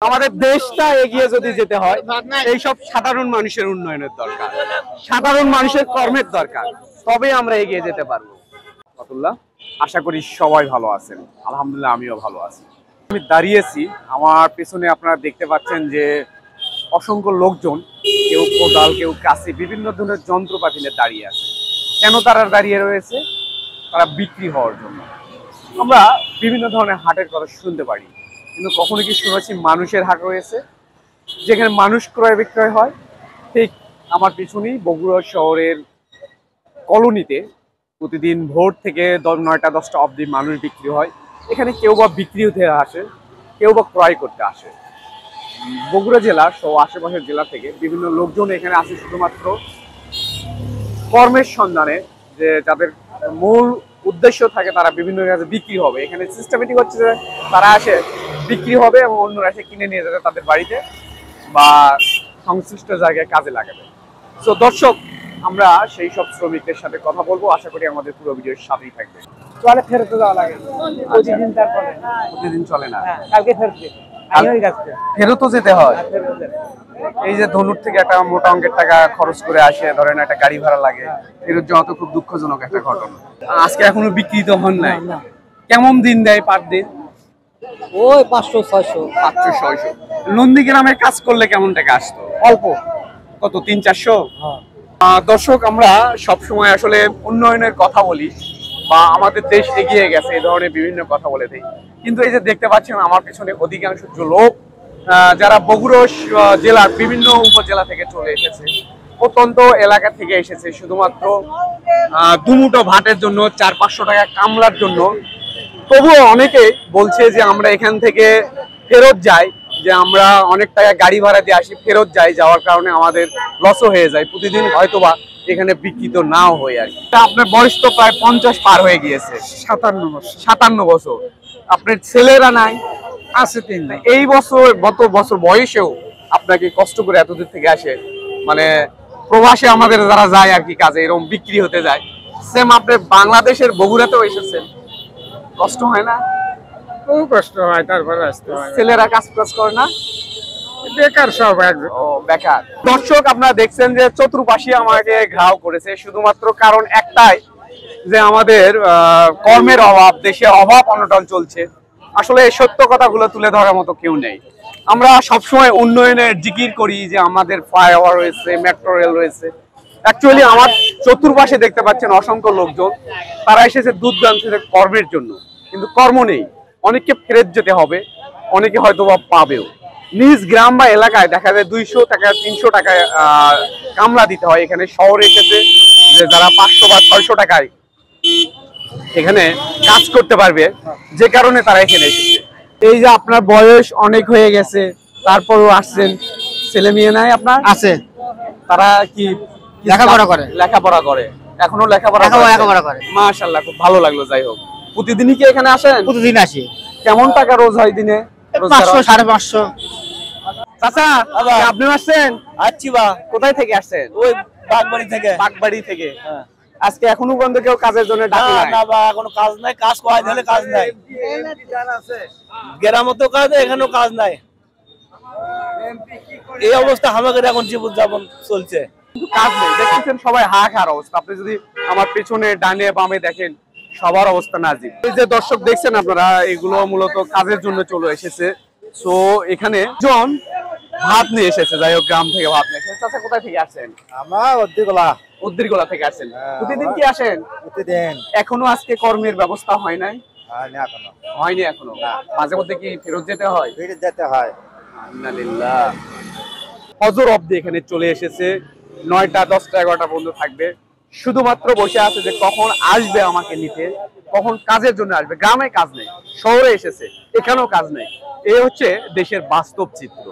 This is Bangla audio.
আমাদের দেশটা এগিয়ে যদি যেতে হয় এই সব সাধারণ মানুষের উন্নয়নের দরকার, সাধারণ মানুষের কর্মের দরকার, তবে আমরা এগিয়ে যেতে পারবো। আশা করি সবাই ভালো আছেন, আলহামদুলিল্লাহ আমিও ভালো আছি। আমি দাঁড়িয়েছি, আমার পেছনে আপনারা দেখতে পাচ্ছেন যে অসংখ্য লোকজন, কেউ কোদাল, কেউ কাশি, বিভিন্ন ধরনের যন্ত্রপাতি নিয়ে দাঁড়িয়ে আছে। কেন তারা দাঁড়িয়ে রয়েছে? তারা বিক্রি হওয়ার জন্য। আমরা বিভিন্ন ধরনের হাটের কথা শুনতে পারি, কিন্তু কখনো কি শুনেছি মানুষের হাট রয়েছে যেখানে মানুষ ক্রয় বিক্রয় হয়? ঠিক আমার পিছনেই বগুড়া শহরের কলোনিতে প্রতিদিন ভোর থেকে 9টা 10টা অবধি মানুষ বিক্রি হয়। এখানে কেউ বা বিক্রি হতে আসে, কেউ বা ক্রয় করতে আসে। বগুড়া জেলা সহ আশেপাশের জেলা থেকে বিভিন্ন লোকজন এখানে আসে শুধুমাত্র কর্মের সন্ধানে, যে যাদের মূল উদ্দেশ্য থাকে তারা বিভিন্ন জায়গায় বিক্রি হবে। এখানে সিস্টেমেটিক হচ্ছে যে তারা আসে বিক্রি হবে এবং অন্যরা এসে কিনে নিয়ে যাবে তাদের বাড়িতে বা সংশ্লিষ্ট জায়গায় কাজে লাগাবে। তো দর্শক, আমরা সেই সব শ্রমিকদের সাথে কথা বলবো, আশা করি আমাদের পুরো ভিডিওর সাথেই থাকবে। চলে ফেরত যাওয়া লাগে প্রতিদিন, তারপরে প্রতিদিন চলে না, কালকে ফেরতও যেতে হয়। এই যে ধনুর থেকে একটা মোটা অঙ্কের টাকা খরচ করে আসে, ধরেন একটা গাড়ি ভাড়া লাগে, ফেরত যাওয়া তো খুব দুঃখজনক একটা ঘটনা। আজকে এখনো বিক্রি তো হন নাই। কেমন দিন দেয় পার দিন? ওই 500-600। নন্দীগ্রামের কাজ করলে কেমন টাকা আসতো? অল্প। কত? 300-400? দর্শক, আমরা সবসময় আসলে উন্নয়নের কথা বলি বা আমাদের দেশ এগিয়ে গেছে এই ধরনের বিভিন্ন কথা বলে দিই, কিন্তু এই যে দেখতে পাচ্ছেন আমার পিছনে অধিকাংশ লোক যারা বগুড়া জেলার বিভিন্ন উপজেলা থেকে চলে এসেছে, প্রত্যন্ত এলাকা থেকে এসেছে শুধুমাত্র দুমুঠো ভাতের জন্য, 400-500 টাকা কামলার জন্য। তবুও অনেকে বলছে যে আমরা এখান থেকে ফেরত যাই, যে আমরা অনেক টাকা গাড়ি ভাড়া দিয়ে আসি, ফেরত যাই, যাওয়ার কারণে আমাদের লসও হয়ে যায়। প্রতিদিন হয়তোবা এখানে বিক্রিত নাও হয়ে আর কি। আপনার বয়স তো প্রায় 50 পার হয়ে গিয়েছে। 57 বছর। আপনার ছেলেরা নাই? আছে 3। এই বছর, গত বছর বয়সেও আপনাকে কষ্ট করে এতদূর থেকে আসে, মানে প্রবাসে আমাদের যারা যায় আর কি কাজে, এরকম বিক্রি হতে যায়, সেম আপনি বাংলাদেশের বগুড়াতেও এসেছেন, কষ্ট হয় না? খুব কষ্ট হয়। তারপরে আসতে হয়। ছেলেরা কাজ করে না? বেকার সব। বেকার। দর্শক, আপনারা দেখছেন যে চতুর্পাশে আমাকে ঘাও করেছে, শুধুমাত্র কারণ একটাই যে আমাদের কর্মের অভাব, দেশে অভাব অনটন চলছে। আসলে সত্য কথাগুলো তুলে ধরার মতো কেউ নেই। আমরা সবসময় উন্নয়নের জিকির করি যে আমাদের ফ্লাইওভার রয়েছে, মেট্রো রেল রয়েছে। অ্যাকচুয়ালি আমার চতুর্পাশে দেখতে পাচ্ছেন অসংখ্য লোকজন, তারা এসেছে দুর্দান্ত কর্মের জন্য, কিন্তু কর্ম নেই। অনেককে ফেরত যেতে হবে, অনেকে হয়তো বা পাবেও। নিজ গ্রাম বা এলাকায় দেখা যায় 200 টাকা 300 টাকায় কামলা দিতে হয়। এখানে শহরে এসেছে যে যারা 500 বা 600 টাকায় এখানে কাজ করতে পারবে, যে কারণে তারা এখানে এসেছে। এই যে আপনার বয়স অনেক হয়ে গেছে, তারপরও আসছেন। ছেলে মেয়ে নাই আপনার? আছে। তারা কি লেখাপড়া করে? এখনো লেখাপড়া করে? মাশাআল্লাহ, খুব ভালো লাগলো। যাই হোক, প্রতিদিনই কি এখানে আসেন? প্রতিদিন আসি। কেমন টাকা রোজ হয় দিনে? 500-550। চাচা, আপনি আসছেন? আচ্ছি বা। কোথায় থেকে আসছেন? ওই বাগবাড়ি থেকে। আজকে এখনো পর্যন্ত কেউ কাজের জন্য ডাকে নাই? না বা, এখনো কাজ নাই। কাজ করাই দিলে কাজ নাই। গ্রামতেও কাজ, এখানেও কাজ নাই। এই অবস্থা আমাদের এখন জীবন যাপন চলছে, কাজ নেই। দেখতেছেন সবাই হাহাকার অবস্থা। আপনি যদি আমার পেছনে ডানে বামে দেখেন, সবার অবস্থা নাজিব। এই যে দর্শক দেখছেন আপনারা, এগুলো মূলত কাজের জন্য চলে এসেছে। সো এখানে জন ভাত নিয়ে এসেছে, যাই হোক গ্রাম থেকে ভাত নিয়ে এসেছে। চাচা, কোথায় থেকে আসছেন? আমরা উদ্দিরগোলা থেকে আসেন। প্রতিদিন কি আসেন? প্রতিদিন। এখনো আজকে কর্মের ব্যবস্থা হয় নাই? হয়নি এখনো। মাঝে মধ্যে কি ফেরত যেতে হয়? আলহামদুলিল্লাহ। ফজর অবধি এখানে চলে এসেছে, 9টা 10টা 11টা পর্যন্ত থাকবে। শুধুমাত্র বসে আছে যে কখন আসবে আমাকে নিতে, কখন কাজের জন্য আসবে। গ্রামে কাজ নেই, শহরে এসেছে, এখানেও কাজ নেই। এই হচ্ছে দেশের বাস্তব চিত্র।